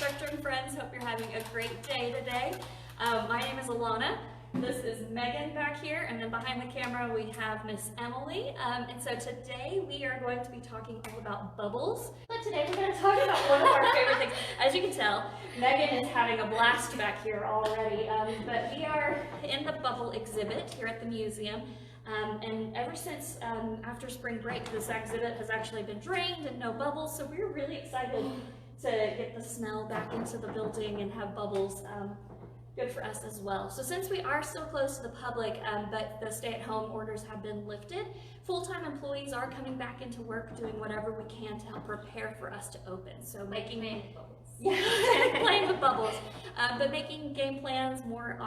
Spectrum friends. Hope you're having a great day today. My name is Alana. This is Megan back here, and then behind the camera we have Miss Emily. And so today we are going to be talking all about bubbles. But today we're going to talk about one of our favorite things. As you can tell, Megan is having a blast back here already. But we are in the bubble exhibit here at the museum. And ever since after spring break, this exhibit has actually been drained and no bubbles. So we're really excited to get the smell back into the building and have bubbles. Good for us as well. So since we are still close to the public, but the stay-at-home orders have been lifted, full-time employees are coming back into work doing whatever we can to help prepare for us to open. So making bubbles. Yeah, playing with bubbles, but making game plans, more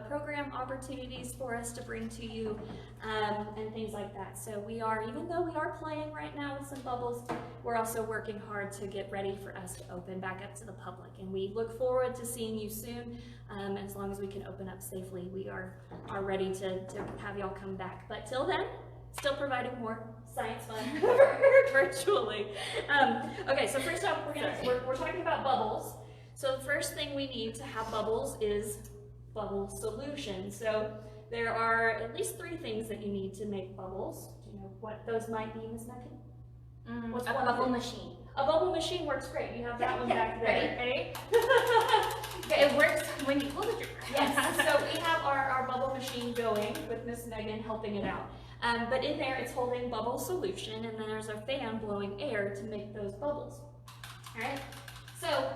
program opportunities for us to bring to you, and things like that. So we are, even though we are playing right now with some bubbles, we're also working hard to get ready for us to open back up to the public. And we look forward to seeing you soon. As long as we can open up safely, we are ready to have y'all come back. But till then, still providing more science fun virtually. Okay, so first off, we're talking about bubbles. So the first thing we need to have bubbles is bubble solution. So there are at least 3 things that you need to make bubbles. Do you know what those might be, Ms. Megan? What's a bubble machine? A bubble machine works great. You have that one back there. Ready? It works when you pull the trigger. Yes, so we have our bubble machine going with Miss Megan helping it out. But in there it's holding bubble solution, and then there's a fan blowing air to make those bubbles. Alright, so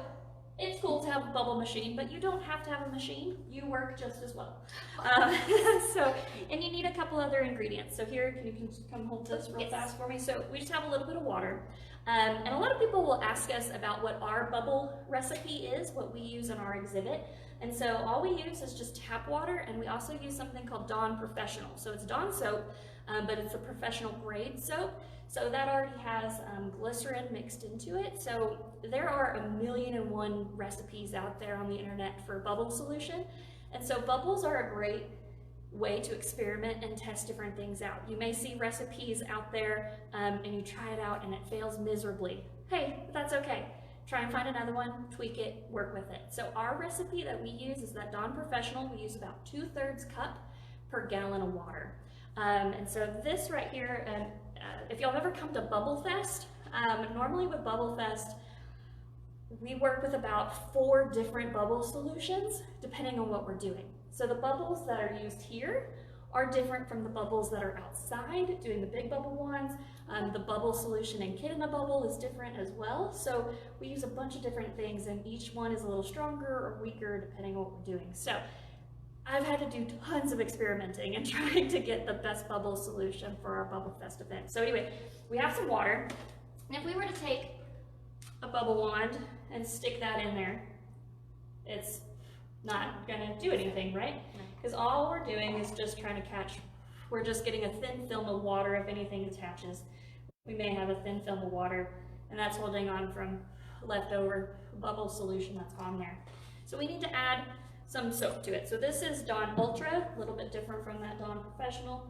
it's cool to have a bubble machine, but you don't have to have a machine. You work just as well. And you need a couple other ingredients. So here, you can come hold this real fast for me. So we just have a little bit of water. And a lot of people will ask us about what our bubble recipe is, what we use in our exhibit. And so all we use is just tap water, and we also use something called Dawn Professional. So it's Dawn soap, but it's a professional grade soap. So that already has glycerin mixed into it. So there are 1,000,001 recipes out there on the internet for bubble solution. And so bubbles are a great way to experiment and test different things out. You may see recipes out there and you try it out and it fails miserably. Hey, that's okay. Try and find another one, tweak it, work with it. So our recipe that we use is that Dawn Professional. We use about 2/3 cup per gallon of water. And so this right here, if y'all have ever come to Bubble Fest, normally with Bubble Fest, we work with about 4 different bubble solutions depending on what we're doing. So the bubbles that are used here are different from the bubbles that are outside doing the big bubble ones. The bubble solution in Kid in a Bubble is different as well. So we use a bunch of different things, and each one is a little stronger or weaker depending on what we're doing. So I've had to do tons of experimenting and trying to get the best bubble solution for our Bubble Fest event. So anyway, we have some water, and if we were to take a bubble wand and stick that in there, it's not gonna do anything, right? Because all we're doing is just trying to catch, we're just getting a thin film of water if anything attaches. We may have a thin film of water, and that's holding on from leftover bubble solution that's on there. So we need to add some soap to it. So this is Dawn Ultra, a little bit different from that Dawn Professional,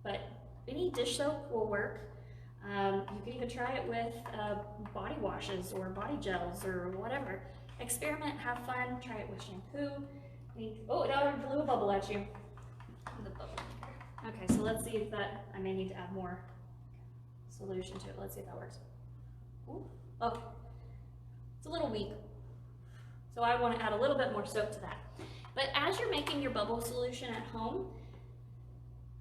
but any dish soap will work. You can even try it with body washes or body gels or whatever. Experiment, have fun, try it with shampoo. Oh, it already blew a bubble at you. Okay, so let's see if that, I may need to add more solution to it. Let's see if that works. Ooh. Oh, it's a little weak. So I want to add a little bit more soap to that. But as you're making your bubble solution at home,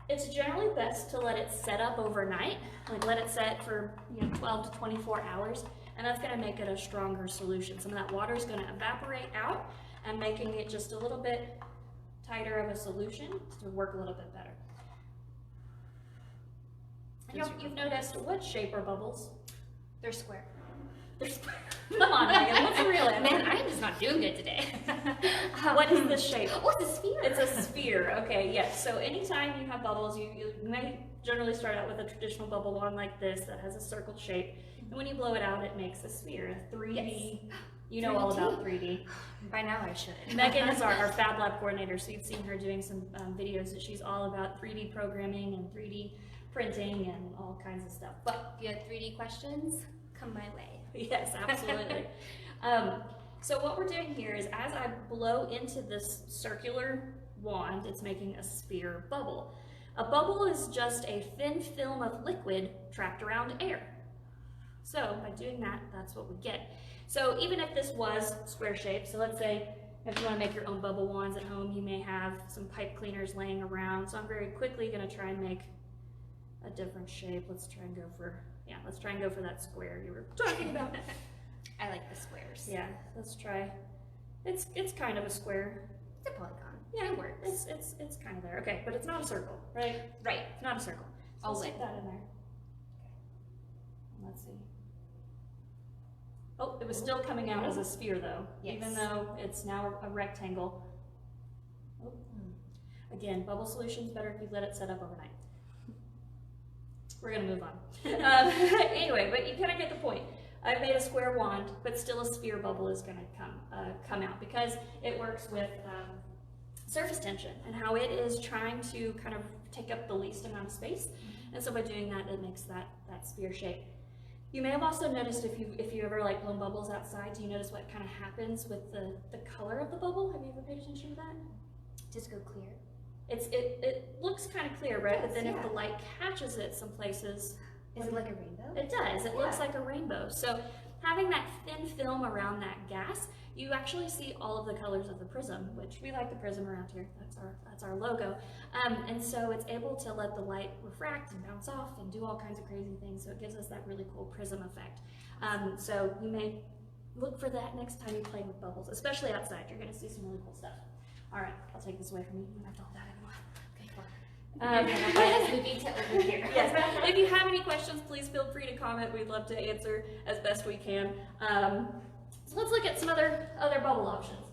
it's generally best to let it set up overnight. Like let it set for 12 to 24 hours, and that's going to make it a stronger solution. Some of that water is going to evaporate out and making it just a little bit tighter of a solution to work a little bit better. And you've noticed, what shape are bubbles? They're square. They're square. Come on, Megan, what's the real answer? Man, I'm just not doing good today. What is the shape? Oh, it's a sphere. It's a sphere. Okay, yes. So anytime you have bubbles, you may generally start out with a traditional bubble wand like this that has a circle shape. And when you blow it out, it makes a sphere, a 3D. Yes. You know 3D. All about 3D. By now I should. Megan is our Fab Lab coordinator, so you've seen her doing some videos that she's all about 3D programming and 3D printing and all kinds of stuff. But if you have 3D questions, come my way. Yes, absolutely. So what we're doing here is as I blow into this circular wand, it's making a sphere bubble. A bubble is just a thin film of liquid trapped around air. So by doing that, that's what we get. So even if this was square shaped, so let's say if you want to make your own bubble wands at home, you may have some pipe cleaners laying around. So I'm very quickly going to try and make a different shape. Let's try and go for, let's try and go for that square you were talking about. I like the squares. Yeah, let's try. It's kind of a square. It's a polygon. Yeah, it works. It's kind of there. Okay, but it's not a circle, right? Right. It's not a circle. So I'll stick that in there. Let's see. Oh, it was still coming out as a sphere though, Yes. even though it's now a rectangle. Oh. Again, bubble solution's better if you let it set up overnight. We're gonna move on. Anyway, but you kind of get the point. I've made a square wand, but still a sphere bubble is gonna come out because it works with surface tension and how it is trying to kind of take up the least amount of space. And so by doing that, it makes that sphere shape. You may have also noticed if you ever like blown bubbles outside, do you notice what kind of happens with the color of the bubble? Have you ever paid attention to that? Just go clear. It looks kind of clear, right? Yes, but then if yeah. the light catches it some places, Is it like a rainbow? it does. It Yeah. looks like a rainbow. So having that thin film around that gas, you actually see all of the colors of the prism, which we like the prism around here. That's our logo. And so it's able to let the light refract and bounce off and do all kinds of crazy things. So it gives us that really cool prism effect. So you may look for that next time you play with bubbles, especially outside. You're going to see some really cool stuff. All right, I'll take this away from you. You don't have to hold that anymore. That's the detail over here. Yes, if you have any questions, please feel free to comment. We'd love to answer as best we can. So let's look at some other bubble options.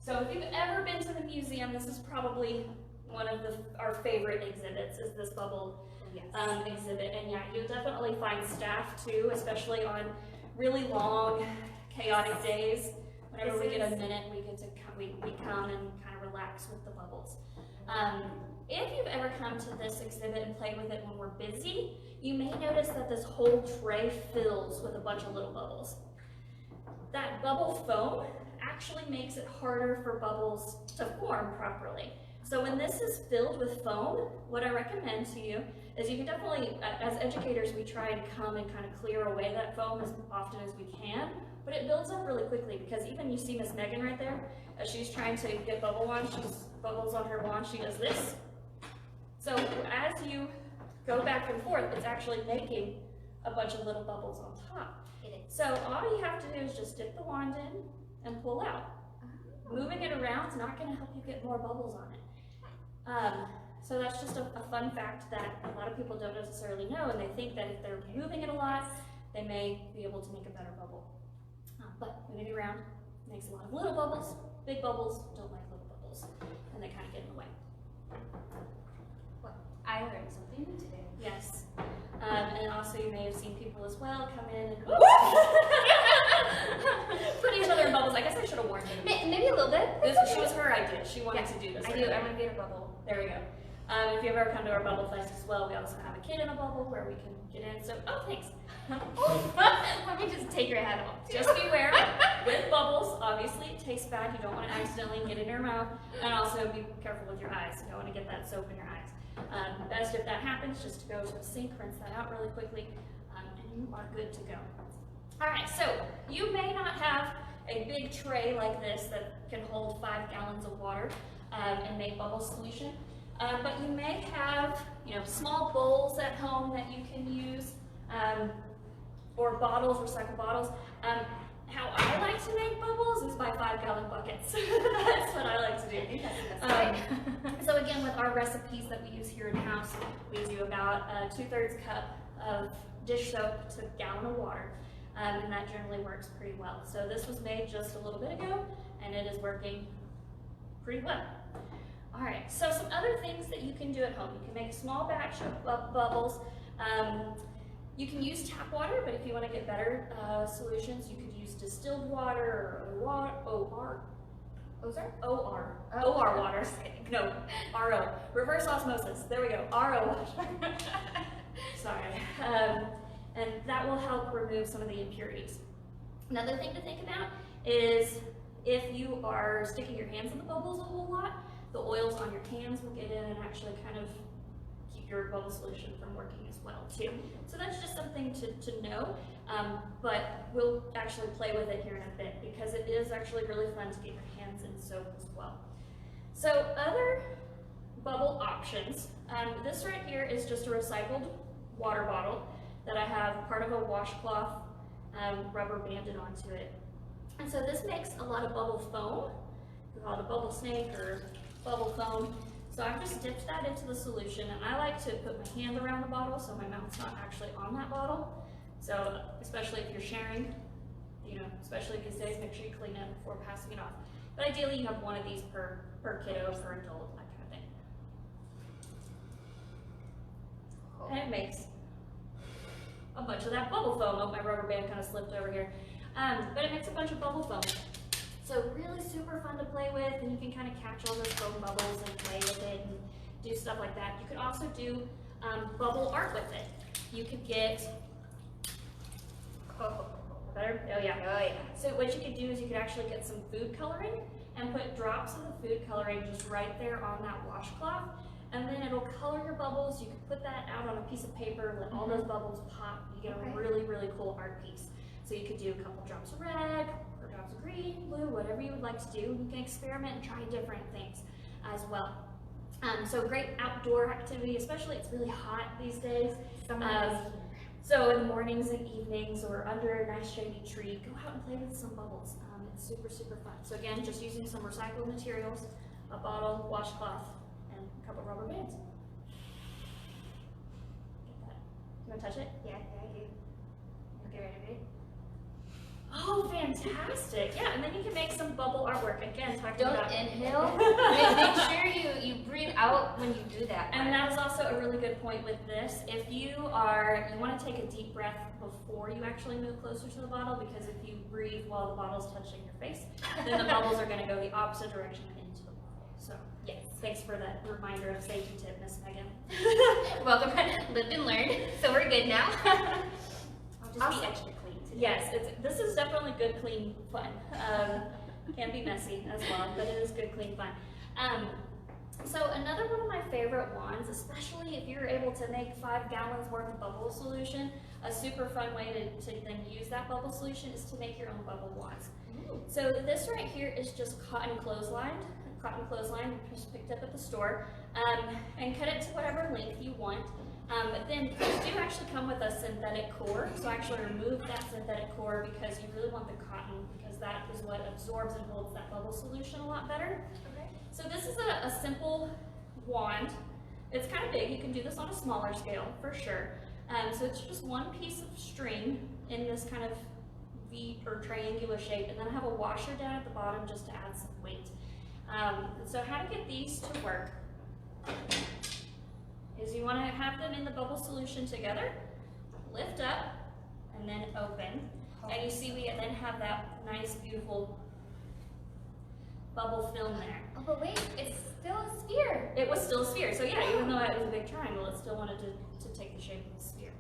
So if you've ever been to the museum, this is probably one of our favorite exhibits, is this bubble Yes. exhibit. And yeah, you'll definitely find staff too, especially on really long, chaotic days. Whenever we get a minute, we get to we come and kind of relax with the bubbles. If you've ever come to this exhibit and played with it when we're busy, you may notice that this whole tray fills with a bunch of little bubbles. That bubble foam actually makes it harder for bubbles to form properly. So when this is filled with foam, what I recommend to you is you can definitely, as educators, we try and come and kind of clear away that foam as often as we can, but it builds up really quickly because even you see Miss Megan right there, as she's trying to get bubbles on her wand, she does this. So as you go back and forth, it's actually making a bunch of little bubbles on top. So all you have to do is just dip the wand in and pull out. Moving it around is not going to help you get more bubbles on it. So that's just a fun fact that a lot of people don't necessarily know, and they think that if they're moving it a lot, they may be able to make a better bubble. But moving it around makes a lot of little bubbles. Big bubbles don't like little bubbles, and they kind of get in the way. Well, I learned something new today. Yes. And also you may have seen people as well come in and put each other in bubbles. I guess I should have warned you. Maybe a little bit. She was her idea. She wanted to do this. I do. I want to get a bubble. There we go. If you've ever come to our bubble fest as well, we also have a kid in a bubble where we can get in. So, oh, thanks. Let me just take your head off. Just beware with bubbles. Obviously, it tastes bad. You don't want to accidentally get it in your mouth. And also be careful with your eyes. You don't want to get that soap in your eyes. Best if that happens, just to go to the sink, rinse that out really quickly, and you are good to go. All right, so you may not have a big tray like this that can hold 5 gallons of water and make bubble solution, but you may have, small bowls at home that you can use, or bottles, recycled bottles. How I like to make bubbles is by 5-gallon buckets. That's what I like to do. So again, with our recipes that we use here in house, we do about a 2/3 cup of dish soap to a gallon of water, and that generally works pretty well. So this was made just a little bit ago, and it is working pretty well. All right, so some other things that you can do at home. You can make a small batch of bubbles. You can use tap water, but if you want to get better solutions, you could use distilled water or OR water. No, RO. Reverse osmosis. There we go. RO water. Sorry. And that will help remove some of the impurities. Another thing to think about is if you are sticking your hands in the bubbles a whole lot, the oils on your hands will get in and actually kind of keep your bubble solution from working as well too. So that's just something to know, but we'll actually play with it here in a bit because it is actually really fun to get your hands in soap as well. So other bubble options, this right here is just a recycled water bottle that I have part of a washcloth rubber banded onto it. And so this makes a lot of bubble foam. We call it a bubble snake or bubble foam. So I've just dipped that into the solution, and I like to put my hand around the bottle so my mouth's not actually on that bottle. So especially if you're sharing, you know, especially these days, make sure you clean it before passing it off. But ideally you have one of these per kiddo, per adult, that kind of thing. And it makes a bunch of that bubble foam. Oh, my rubber band kind of slipped over here. But it makes a bunch of bubble foam. So really super fun to play with, and you can kind of catch all those foam bubbles and play with it and do stuff like that. You could also do bubble art with it. You could get, better? Oh yeah. So what you could do is you could actually get some food coloring and put drops of the food coloring just right there on that washcloth, and then it'll color your bubbles. You can put that out on a piece of paper, let all those bubbles pop. You get a really, really cool art piece. So you could do a couple drops of red, or drops of green, blue, whatever you would like to do. You can experiment and try different things as well. So great outdoor activity, especially it's really hot these days. So in the mornings and evenings or under a nice shady tree, go out and play with some bubbles. It's super, super fun. So again, just using some recycled materials, a bottle, washcloth, and a couple rubber bands. Get that. You want to touch it? Yeah, I do. Okay, ready? Oh, fantastic. Yeah, and then you can make some bubble artwork. Again, talking Don't about... inhale. Make sure you breathe out when you do that. And that is also a really good point with this. If you want to take a deep breath before you actually move closer to the bottle, because if you breathe while the bottle's touching your face, then the bubbles are going to go the opposite direction into the bottle. So, yes, thanks for that reminder of safety tip, Miss Megan. Welcome. Lived and learned. So we're good now. I'll just be extra clean today. Yes, this is definitely good, clean fun. Can be messy as well, but it is good, clean fun. So another one of my favorite ones, especially if you're able to make 5 gallons worth of bubble solution, a super fun way to then use that bubble solution is to make your own bubble wands. So this right here is just cotton clothesline, just picked up at the store, and cut it to whatever length you want. But then these do actually come with a synthetic core, so actually remove that synthetic core because you really want the cotton, because that is what absorbs and holds that bubble solution a lot better. Okay. So this is a simple wand. It's kind of big. You can do this on a smaller scale for sure. So it's just one piece of string in this kind of V or triangular shape, and then I have a washer down at the bottom just to add some weight. So how to get these to work is you want to have them in the bubble solution together, lift up, and then open. And you see we then have that nice, beautiful bubble film there. Oh, but wait, it's still a sphere. It was still a sphere. So yeah, even though it was a big triangle, it still wanted to take the shape of a sphere.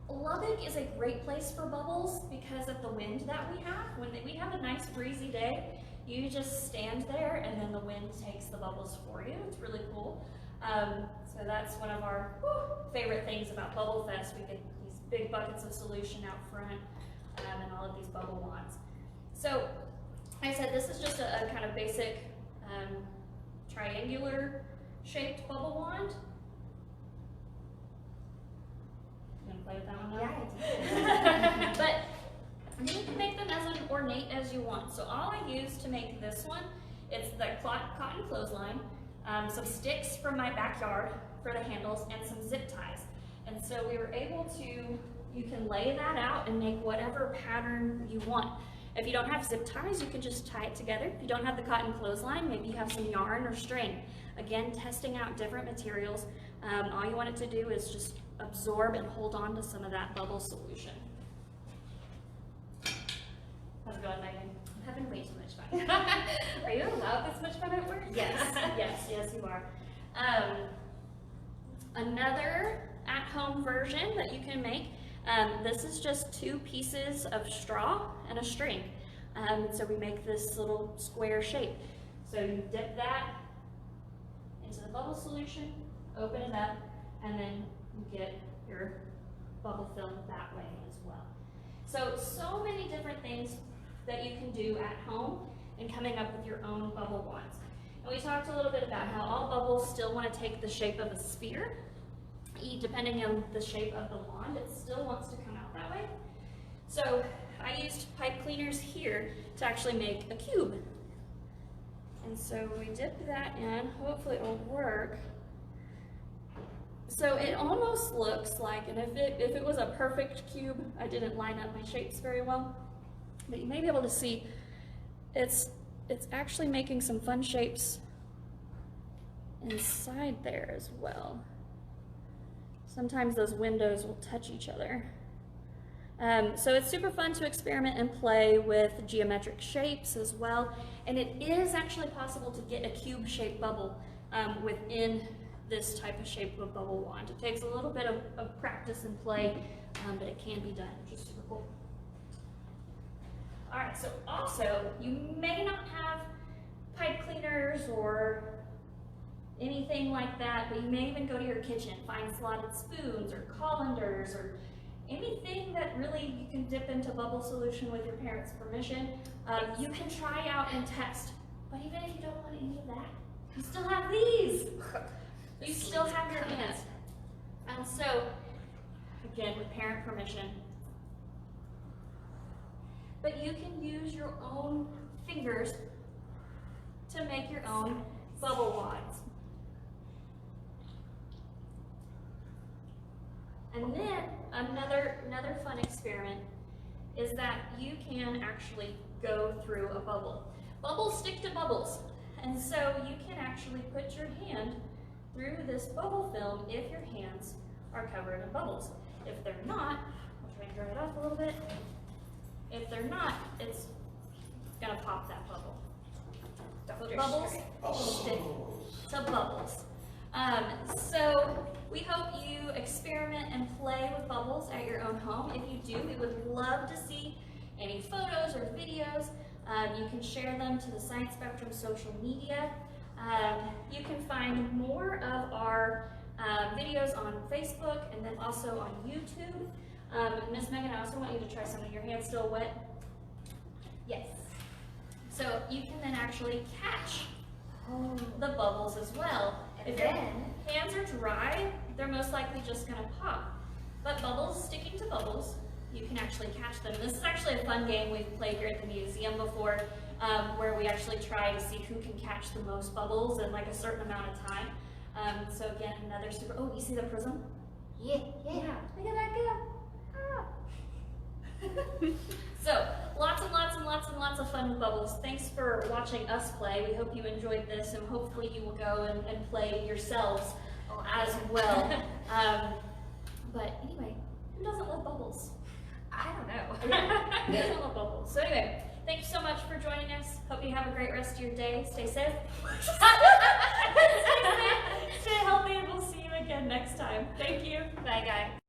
Lubbock is a great place for bubbles because of the wind that we have. When we have a nice breezy day, you just stand there and then the wind takes the bubbles for you. It's really cool. So that's one of our favorite things about Bubble Fest. We get these big buckets of solution out front and all of these bubble wands. So like I said, this is just a kind of basic triangular shaped bubble wand. You want to play with that one now? Yeah, I do. But you can make them as ornate as you want. So all I use to make this one, it's the cotton clothesline, some sticks from my backyard for the handles, and some zip ties. And so we were able to, you can lay that out and make whatever pattern you want. If you don't have zip ties, you can just tie it together. If you don't have the cotton clothesline, maybe you have some yarn or string. Again, testing out different materials. All you want it to do is just absorb and hold on to some of that bubble solution. How's it going, Megan? I'm having way too much fun. Are you allowed this much fun at work? Yes, yes, you are. Another at-home version that you can make This is just 2 pieces of straw and a string. So we make this little square shape. So you dip that into the bubble solution, open it up, and then you get your bubble film that way as well. So many different things that you can do at home and coming up with your own bubble wands. And we talked a little bit about how all bubbles still want to take the shape of a sphere. Depending on the shape of the wand, it still wants to come out that way. So I used pipe cleaners here to actually make a cube. And so we dip that in, hopefully it'll work. So it almost looks like, and if it was a perfect cube, I didn't line up my shapes very well, but you may be able to see it's actually making some fun shapes inside there as well. Sometimes those windows will touch each other. So it's super fun to experiment and play with geometric shapes as well. And it is actually possible to get a cube-shaped bubble within this type of shape of bubble wand. It takes a little bit of practice and play, but it can be done, which is super cool. All right, so also, you may not have pipe cleaners or anything like that, but you may even go to your kitchen, find slotted spoons or colanders or anything that really you can dip into bubble solution with your parents' permission. You can try out and test, but even if you don't want any of that, you still have these. You still have your hands. And so, again, with parent permission, but you can use your own fingers to make your own bubble wands. And then another fun experiment is that you can actually go through a bubble. Bubbles stick to bubbles, and so you can actually put your hand through this bubble film if your hands are covered in bubbles. If they're not, I'll try and dry it off a little bit. If they're not, it's gonna pop that bubble. So bubbles stick to bubbles. So we hope you experiment and play with bubbles at your own home. If you do, we would love to see any photos or videos. You can share them to the Science Spectrum social media. You can find more of our videos on Facebook and then also on YouTube. Miss Megan, I also want you to try something. Your hand's still wet? Yes. So you can then actually catch the bubbles as well. If your hands are dry, they're most likely just going to pop. But bubbles sticking to bubbles, you can actually catch them. This is actually a fun game we've played here at the museum before, where we actually try to see who can catch the most bubbles in like a certain amount of time. So again, another super, oh, you see the prism? Yeah. Look at that go. So, lots and lots of fun with bubbles. Thanks for watching us play. We hope you enjoyed this, and hopefully you will go and play yourselves as well. But anyway, who doesn't love bubbles? I don't know. Who doesn't love bubbles? So anyway, thank you so much for joining us. Hope you have a great rest of your day. Stay safe. Stay healthy, and we'll see you again next time. Thank you. Bye, guys.